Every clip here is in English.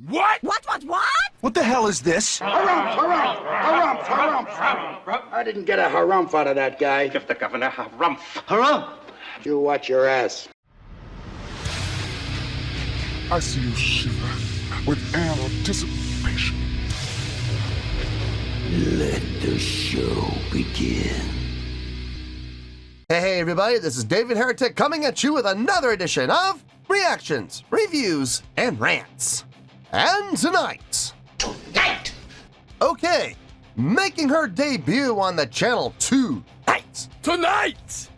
What? What? What the hell is this? Harumph. I didn't get a harumph out of that guy. Give the governor harumph. Harumph! You watch your ass. I see you shiver with anticipation. Let the show begin. Hey everybody, this is David Heretic coming at you with another edition of Reactions, Reviews, and Rants. And tonight... Okay, making her debut on the channel tonight,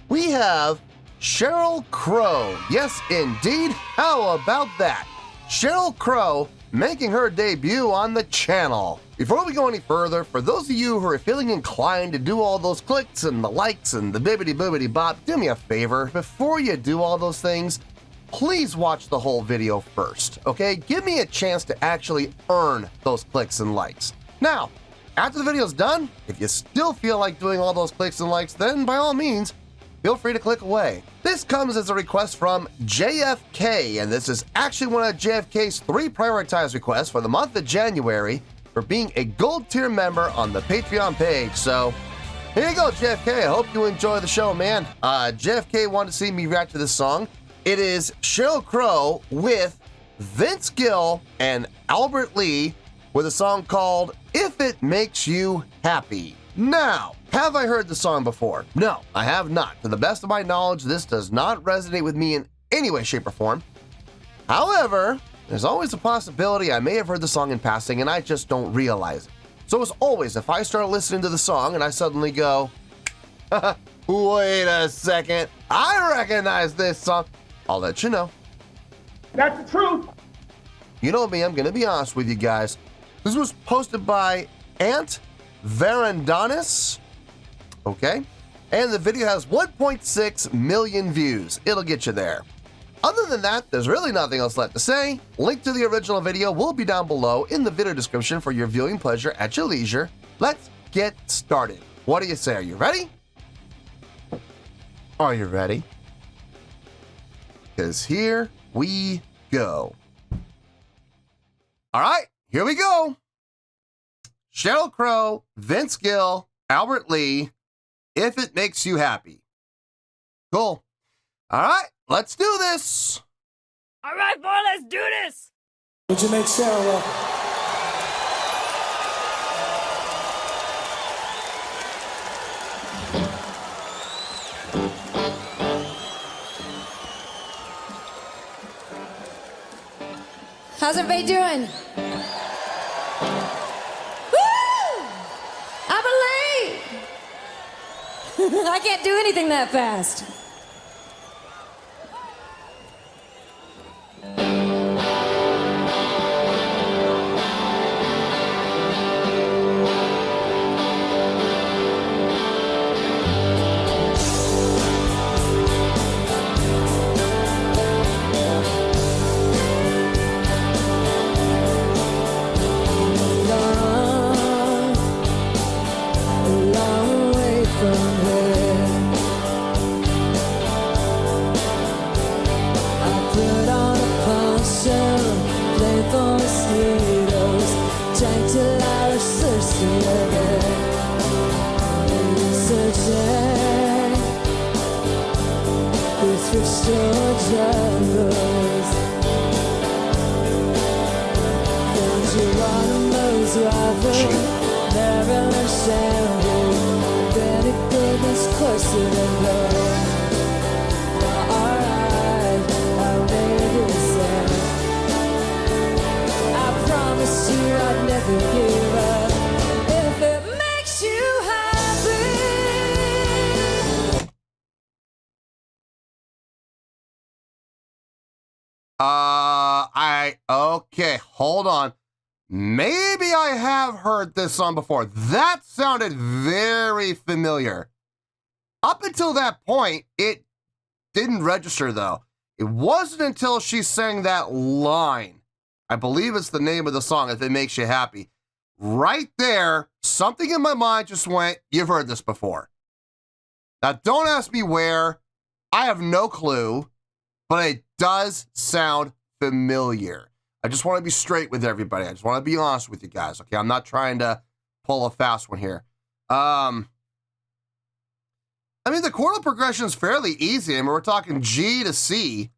we have Sheryl Crow. Yes, indeed. How about that? Sheryl Crow making her debut on the channel. Before we go any further, for those of you who are feeling inclined to do all those clicks and the likes and the bibbity-boobity bop, do me a favor. Before you do all those things, please watch the whole video first, okay? Give me a chance to actually earn those clicks and likes. Now, after the video's done, if you still feel like doing all those clicks and likes, then by all means, feel free to click away. This comes as a request from JFK, and this is actually one of JFK's 3 prioritized requests for the month of January for being a gold tier member on the Patreon page. So, here you go, JFK. I hope you enjoy the show, man. JFK wanted to see me react to this song. It is Sheryl Crow with Vince Gill and Albert Lee with a song called If It Makes You Happy. Now, have I heard the song before? No, I have not. To the best of my knowledge, this does not resonate with me in any way, shape, or form. However, there's always a possibility I may have heard the song in passing and I just don't realize it. So as always, if I start listening to the song and I suddenly go, wait a second, I recognize this song, I'll let you know. That's the truth. You know me, I'm gonna be honest with you guys. This was posted by Ant Varandonis, okay? And the video has 1.6 million views. It'll get you there. Other than that, there's really nothing else left to say. Link to the original video will be down below in the video description for your viewing pleasure at your leisure. Let's get started. What do you say? Are you ready? Are you ready? Because here we go. All right, here we go. Sheryl Crow, Vince Gill, Albert Lee, If It Makes You Happy. Cool. All right, let's do this. All right, boy, let's do this. Would you make Sheryl up? How's everybody doing? Woo! I believe! I can't do anything that fast. Okay, hold on. Maybe I have heard this song before. That sounded very familiar. Up until that point, it didn't register though. It wasn't until she sang that line, I believe it's the name of the song, If It Makes You Happy. Right there, something in my mind just went, you've heard this before. Now, don't ask me where. I have no clue, but it does sound familiar. I just want to be straight with everybody. I just want to be honest with you guys. Okay, I'm not trying to pull a fast one here. I mean, the chordal progression is fairly easy. I mean, we're talking G to C.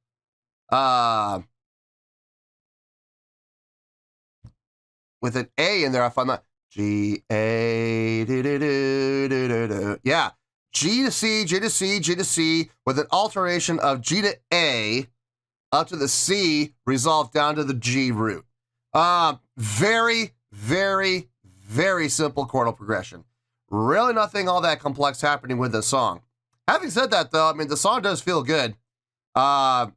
With an A in there, I find that G, A, do, do, do, do, do, do. Yeah, G to C, G to C, G to C, with an alternation of G to A up to the C, resolved down to the G root. Very, very, very simple chordal progression. Really nothing all that complex happening with this song. Having said that, though, I mean, the song does feel good. It's got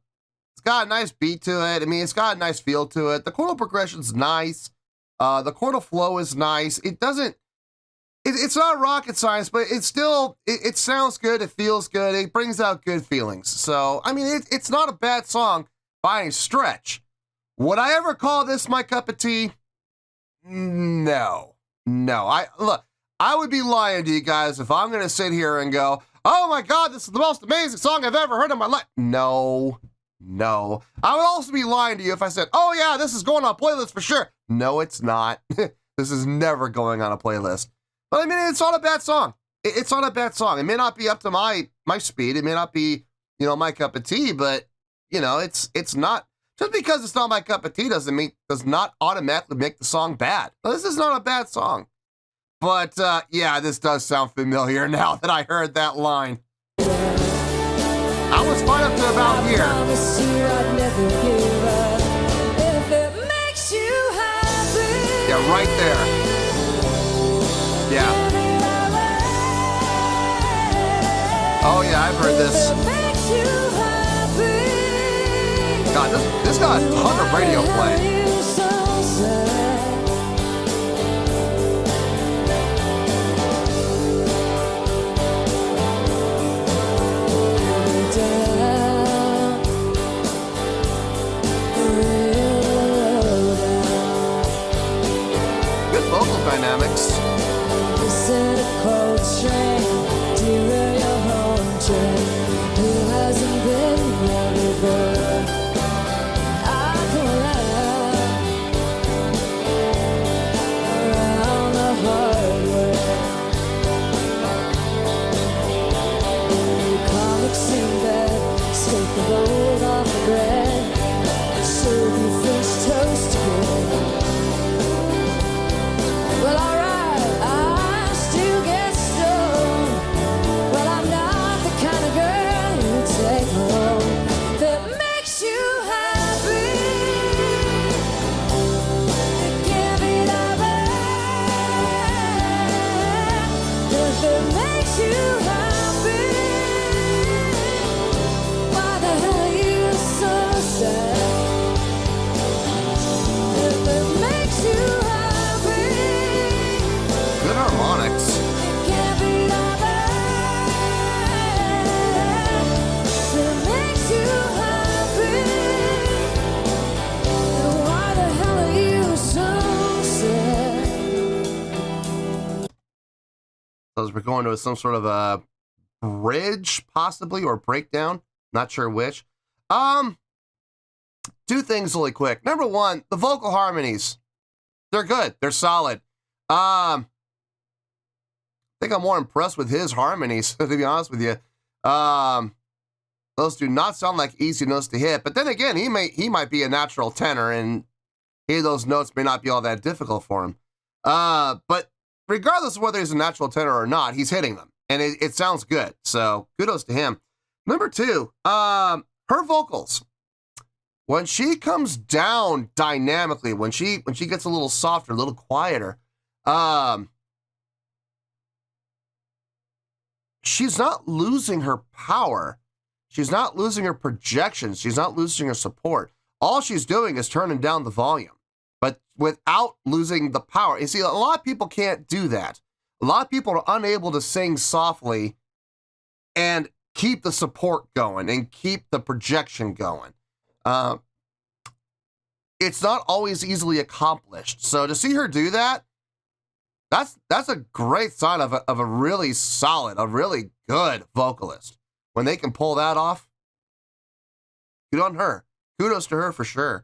a nice beat to it. I mean, it's got a nice feel to it. The chordal progression's nice. The chordal flow is nice. It doesn't, it's not rocket science, but it's still, it sounds good. It feels good. It brings out good feelings. So, I mean, it's not a bad song by any stretch. Would I ever call this my cup of tea? No. Look, I would be lying to you guys if I'm going to sit here and go, oh my God, this is the most amazing song I've ever heard in my life. No. I would also be lying to you if I said, oh yeah, this is going on a playlist for sure. No, it's not. This is never going on a playlist. But I mean, it's not a bad song. It's not a bad song. It may not be up to my speed. It may not be, my cup of tea, but it's not, just because it's not my cup of tea does not automatically make the song bad. This is not a bad song. But yeah, this does sound familiar now that I heard that line. I was fine up to about here. Yeah, right there. Yeah. Oh yeah, I've heard this. God, this got a ton of radio play. Vocal dynamics. As we're going to some sort of a bridge, possibly, or breakdown. Not sure which. Two things really quick. Number one, the vocal harmonies. They're good. They're solid. I think I'm more impressed with his harmonies, to be honest with you. Those do not sound like easy notes to hit. But then again, he might be a natural tenor, and those notes may not be all that difficult for him. But regardless of whether he's a natural tenor or not, he's hitting them, and it sounds good. So kudos to him. Number two, her vocals. When she comes down dynamically, when she gets a little softer, a little quieter, she's not losing her power. She's not losing her projections. She's not losing her support. All she's doing is turning down the volume, but without losing the power. You see, a lot of people can't do that. A lot of people are unable to sing softly and keep the support going and keep the projection going. It's not always easily accomplished. So to see her do that, that's a great sign of a really solid, a really good vocalist. When they can pull that off, good on her. Kudos to her for sure.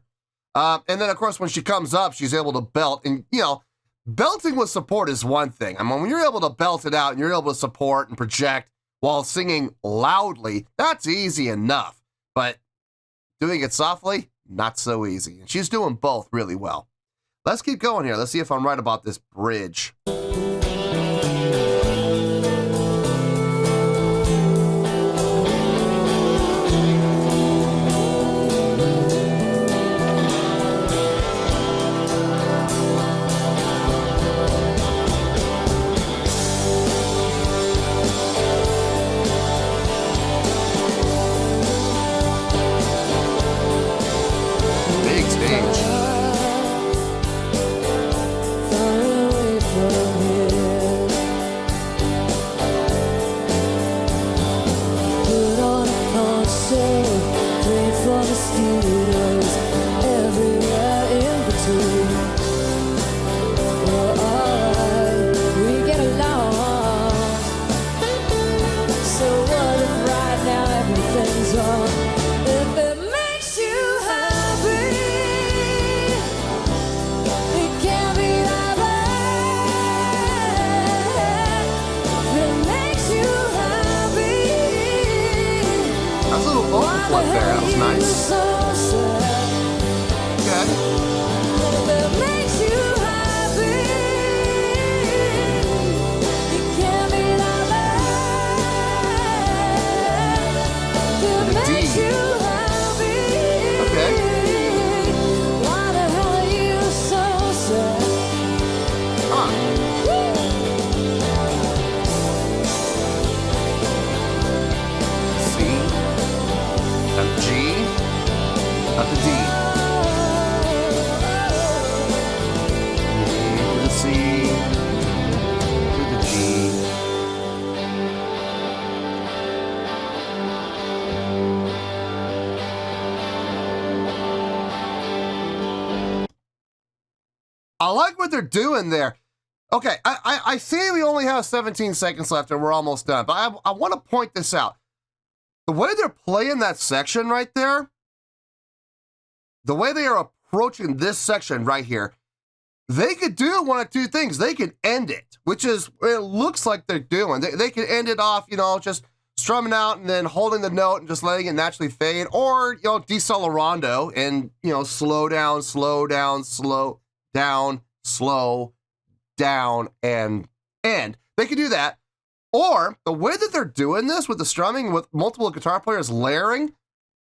And then, of course, when she comes up, she's able to belt. And, you know, belting with support is one thing. I mean, when you're able to belt it out and you're able to support and project while singing loudly, that's easy enough. But doing it softly, not so easy. And she's doing both really well. Let's keep going here. Let's see if I'm right about this bridge. Big stage. There. That was nice. Up to D. To the C. To the G. I like what they're doing there. Okay, I see we only have 17 seconds left and we're almost done, but I want to point this out. The way they're playing that section right there, the way they are approaching this section right here, they could do one of two things. They could end it, which is what it looks like they're doing. They could end it off, you know, just strumming out and then holding the note and just letting it naturally fade, or, you know, decelerando and, you know, slow down, slow down, slow down, slow down, and end. They could do that. Or the way that they're doing this with the strumming, with multiple guitar players layering,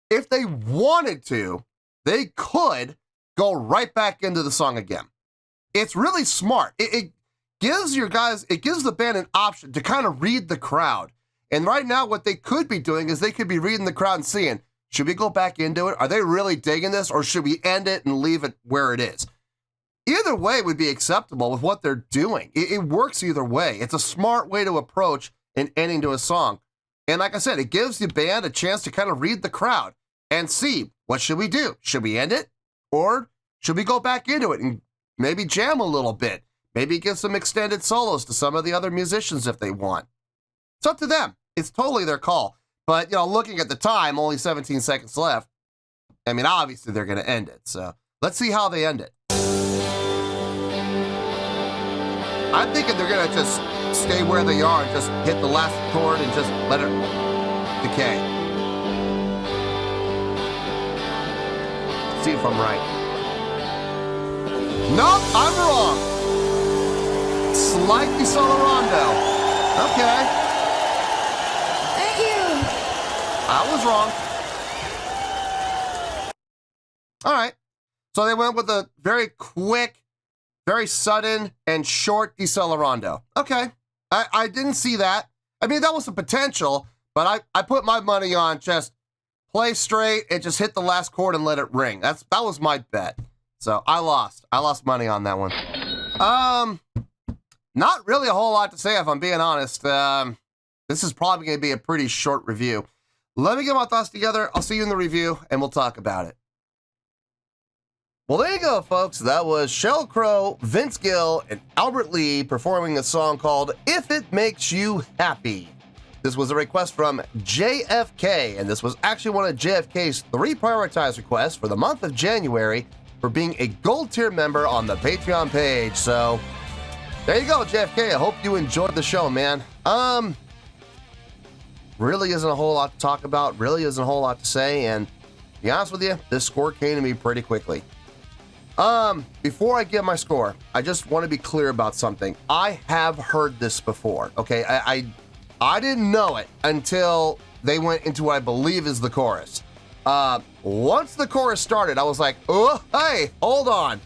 if they wanted to, they could go right back into the song again. It's really smart. It gives your guys, it gives the band an option to kind of read the crowd. And right now, what they could be doing is they could be reading the crowd and seeing, should we go back into it? Are they really digging this? Or should we end it and leave it where it is? Either way would be acceptable with what they're doing. It works either way. It's a smart way to approach an ending to a song. And like I said, it gives the band a chance to kind of read the crowd and see, what should we do? Should we end it? Or should we go back into it and maybe jam a little bit? Maybe give some extended solos to some of the other musicians if they want. It's up to them. It's totally their call. But, you know, looking at the time, only 17 seconds left. I mean, obviously they're going to end it. So let's see how they end it. I'm thinking they're going to just stay where they are and just hit the last chord and just let it decay. See if I'm right. Nope, I'm wrong. Slight decelerando. Okay. Thank you. I was wrong. All right. So they went with a very quick, very sudden, and short decelerando. Okay. I didn't see that. I mean, that was a potential, but I put my money on just play straight and just hit the last chord and let it ring. That was my bet. So I lost. I lost money on that one. Not really a whole lot to say if I'm being honest. This is probably going to be a pretty short review. Let me get my thoughts together. I'll see you in the review and we'll talk about it. Well, there you go, folks. That was Sheryl Crow, Vince Gill, and Albert Lee performing a song called If It Makes You Happy. This was a request from JFK, and this was actually one of JFK's 3 prioritized requests for the month of January for being a gold tier member on the Patreon page. So there you go, JFK. I hope you enjoyed the show, man. Really isn't a whole lot to talk about, really isn't a whole lot to say, and to be honest with you, this score came to me pretty quickly. Before I give my score, I just want to be clear about something. I have heard this before, okay? I didn't know it until they went into what I believe is the chorus. Once the chorus started, I was like, oh, hey, hold on.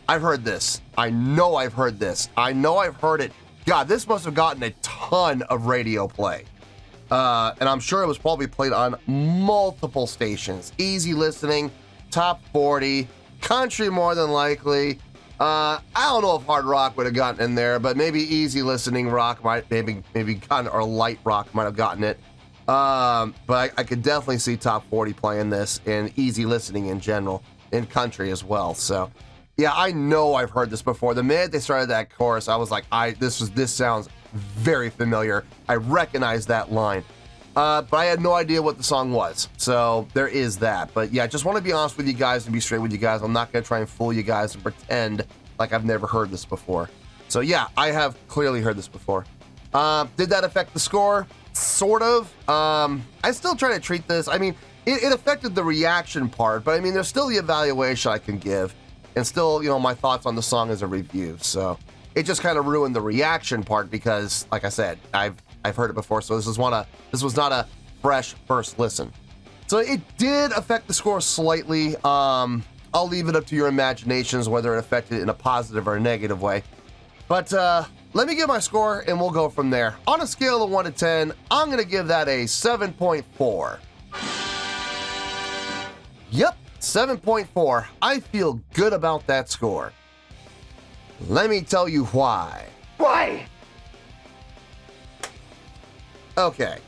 I've heard this. I know I've heard this. I know I've heard it. God, this must have gotten a ton of radio play. And I'm sure it was probably played on multiple stations. Easy listening, top 40, country more than likely. I don't know if hard rock would have gotten in there, but maybe easy listening rock might, maybe kind of, or light rock might have gotten it. But I could definitely see top 40 playing this, and easy listening in general, in country as well. So yeah, I know I've heard this before. The minute they started that chorus, I was like, this sounds very familiar. I recognize that line. But I had no idea what the song was. So there is that. But yeah, I just want to be honest with you guys and be straight with you guys. I'm not going to try and fool you guys and pretend like I've never heard this before. So yeah, I have clearly heard this before. Did that affect the score? Sort of. I still try to treat this. I mean, it affected the reaction part, but I mean, there's still the evaluation I can give, and still, you know, my thoughts on the song as a review. So it just kind of ruined the reaction part because, like I said, I've heard it before, so this was not a fresh first listen. So it did affect the score slightly. I'll leave it up to your imaginations whether it affected it in a positive or a negative way. But let me give my score and we'll go from there. On a scale of 1 to 10, I'm going to give that a 7.4. Yep, 7.4. I feel good about that score. Let me tell you why. Why? Okay,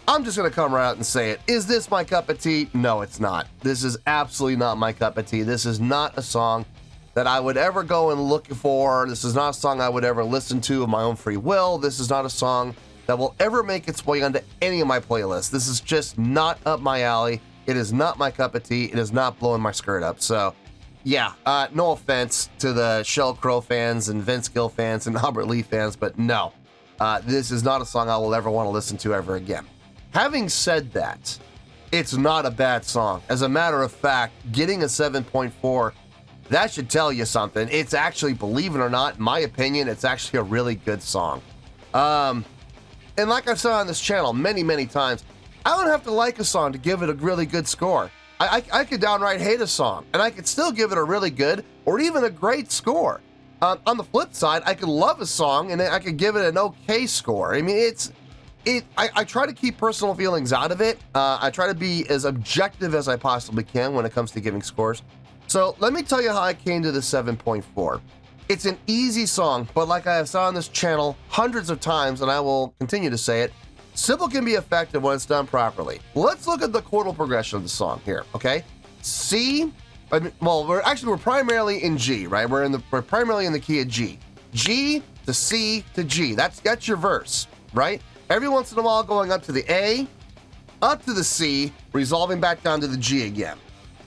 I'm just going to come right out and say it. Is this my cup of tea? No, it's not. This is absolutely not my cup of tea. This is not a song that I would ever go and look for. This is not a song I would ever listen to of my own free will. This is not a song that will ever make its way onto any of my playlists. This is just not up my alley. It is not my cup of tea. It is not blowing my skirt up. So yeah, no offense to the Sheryl Crow fans and Vince Gill fans and Albert Lee fans, but no. This is not a song I will ever want to listen to ever again. Having said that, it's not a bad song. As a matter of fact, getting a 7.4, that should tell you something. It's actually, believe it or not, in my opinion, it's actually a really good song. And like I've said on this channel many, many times, I don't have to like a song to give it a really good score. I could downright hate a song, and I could still give it a really good or even a great score. On the flip side, I could love a song and I could give it an okay score. I mean, I try to keep personal feelings out of it. I try to be as objective as I possibly can when it comes to giving scores. So let me tell you how I came to the 7.4. It's an easy song, but like I have said on this channel hundreds of times, and I will continue to say it, simple can be effective when it's done properly. Let's look at the chordal progression of the song here, okay? C, we're primarily in G, right? We're primarily in the key of G. G to C to G. That's your verse, right? Every once in a while going up to the A, up to the C, resolving back down to the G again.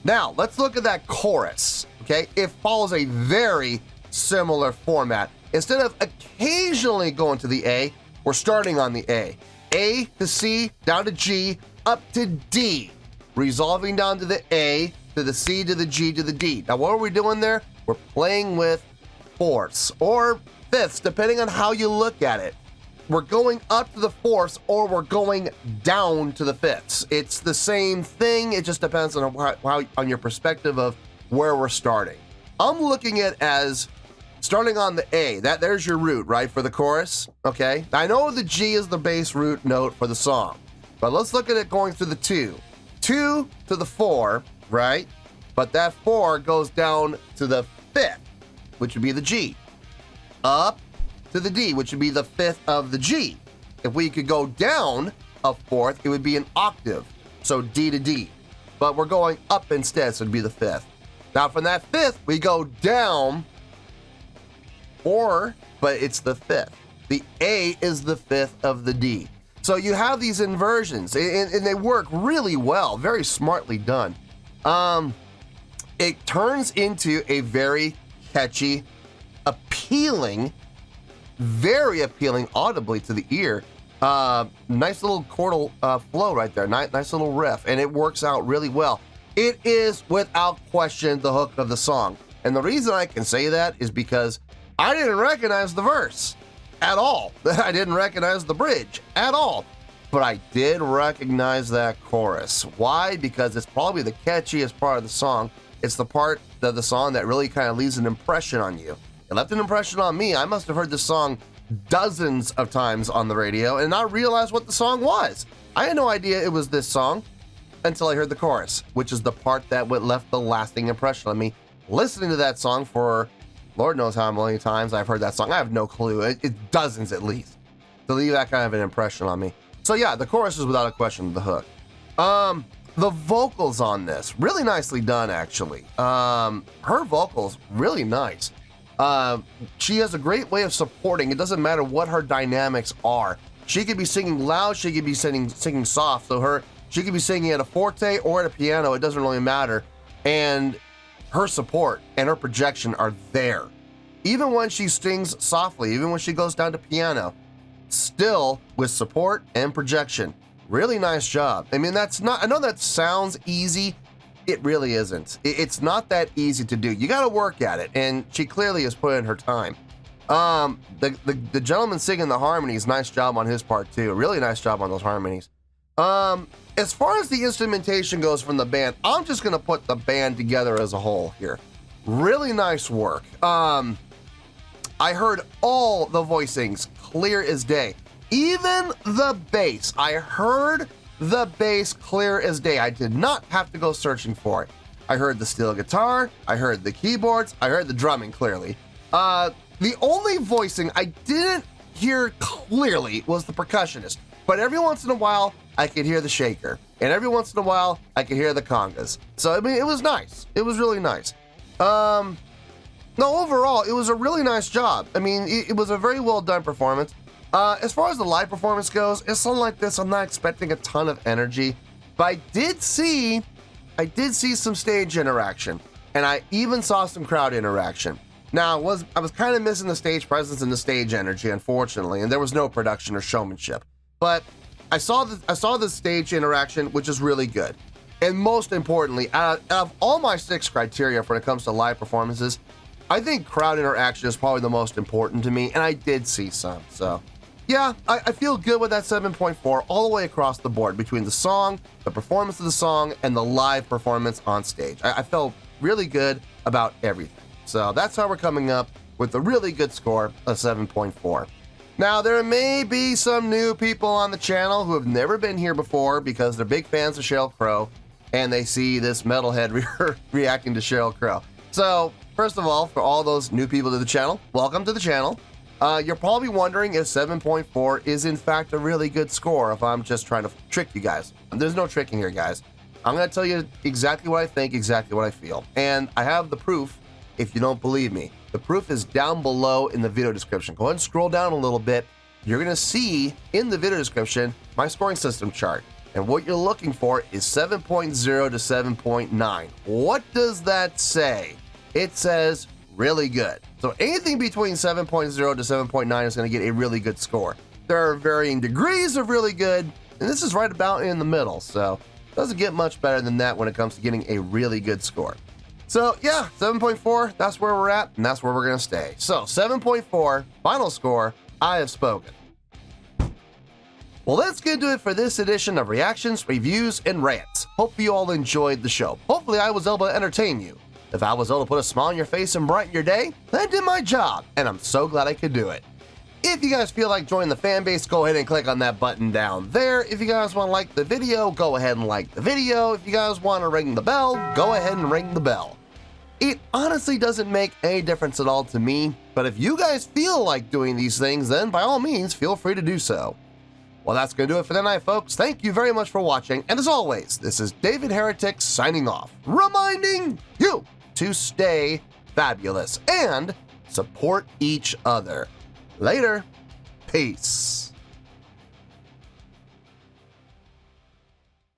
Now, let's look at that chorus, okay? It follows a very similar format. Instead of occasionally going to the A, we're starting on the A. A to C, down to G, up to D, resolving down to the A, to the C, to the G, to the D. Now, what are we doing there? We're playing with fourths or fifths, depending on how you look at it. We're going up to the fourths or we're going down to the fifths. It's the same thing. It just depends on on your perspective of where we're starting. I'm looking at it as starting on the A. There's your root, right, for the chorus, okay? I know the G is the bass root note for the song, but let's look at it going through the 2. 2 to the 4, right? But that 4 goes down to the 5th, which would be the G. Up to the D, which would be the 5th of the G. If we could go down a 4th, it would be an octave, so D to D. But we're going up instead, so it'd be the 5th. Now from that 5th, we go down 4, but it's the 5th. The A is the 5th of the D. So you have these inversions, and they work really well, very smartly done. it turns into a very catchy, appealing, very appealing audibly to the ear. Nice little chordal flow right there, nice little riff, and it works out really well. It is without question the hook of the song. And the reason I can say that is because I didn't recognize the verse at all. I didn't recognize the bridge at all. But I did recognize that chorus. Why? Because it's probably the catchiest part of the song. It's the part of the song that really kind of leaves an impression on you. It left an impression on me. I must have heard this song dozens of times on the radio and not realize what the song was. I had no idea it was this song until I heard the chorus, which is the part that left the lasting impression on me. Listening to that song for Lord knows how many times I've heard that song. I have no clue. It's dozens at least to leave that kind of an impression on me. So yeah, the chorus is without a question the hook. The vocals on this, really nicely done actually. Her vocals, really nice. She has a great way of supporting. It doesn't matter what her dynamics are. She could be singing loud, she could be singing soft. So she could be singing at a forte or at a piano. It doesn't really matter. And her support and her projection are there. Even when she sings softly, even when she goes down to piano, still with support and projection. Really nice job. I mean, I know that sounds easy. It really isn't. It's not that easy to do. You got to work at it, and she clearly has put in her time. The gentleman singing the harmonies, nice job on his part too. Really nice job on those harmonies. As far as the instrumentation goes from the band, I'm just gonna put the band together as a whole here. Really nice work. I heard all the voicings clear as day. Even the bass. I heard the bass clear as day. I did not have to go searching for it. I heard the steel guitar, I heard the keyboards, I heard the drumming clearly. The only voicing I didn't hear clearly was the percussionist, but every once in a while I could hear the shaker, and every once in a while I could hear the congas. So I mean, it was nice. It was really nice. No, overall, it was a really nice job. I mean, it was a very well done performance. As far as the live performance goes, it's something like this. I'm not expecting a ton of energy, but I did see some stage interaction, and I even saw some crowd interaction. Now, I was kind of missing the stage presence and the stage energy, unfortunately, and there was no production or showmanship. But I saw the stage interaction, which is really good. And most importantly, out of all my 6 criteria when it comes to live performances, I think crowd interaction is probably the most important to me, and I did see some. So yeah, I feel good with that 7.4 all the way across the board between the song, the performance of the song, and the live performance on stage. I felt really good about everything. So that's how we're coming up with a really good score of 7.4. Now, there may be some new people on the channel who have never been here before because they're big fans of Sheryl Crow and they see this metalhead reacting to Sheryl Crow. So, first of all, for all those new people to the channel, welcome to the channel. You're probably wondering if 7.4 is in fact a really good score, if I'm just trying to trick you guys. There's no tricking here, guys. I'm going to tell you exactly what I think, exactly what I feel. And I have the proof if you don't believe me. The proof is down below in the video description. Go ahead and scroll down a little bit. You're going to see in the video description my scoring system chart. And what you're looking for is 7.0 to 7.9. What does that say? It says really good. So anything between 7.0 to 7.9 is going to get a really good score. There are varying degrees of really good, and this is right about in the middle. So it doesn't get much better than that when it comes to getting a really good score. So yeah, 7.4, that's where we're at, and that's where we're going to stay. So 7.4, final score, I have spoken. Well, that's going to do it for this edition of Reactions, Reviews, and Rants. Hope you all enjoyed the show. Hopefully I was able to entertain you. If I was able to put a smile on your face and brighten your day, then I did my job, and I'm so glad I could do it. If you guys feel like joining the fan base, go ahead and click on that button down there. If you guys want to like the video, go ahead and like the video. If you guys want to ring the bell, go ahead and ring the bell. It honestly doesn't make any difference at all to me, but if you guys feel like doing these things, then by all means, feel free to do so. Well, that's going to do it for tonight, folks. Thank you very much for watching, and as always, this is David Heretic signing off, reminding you to stay fabulous and support each other. Later. Peace.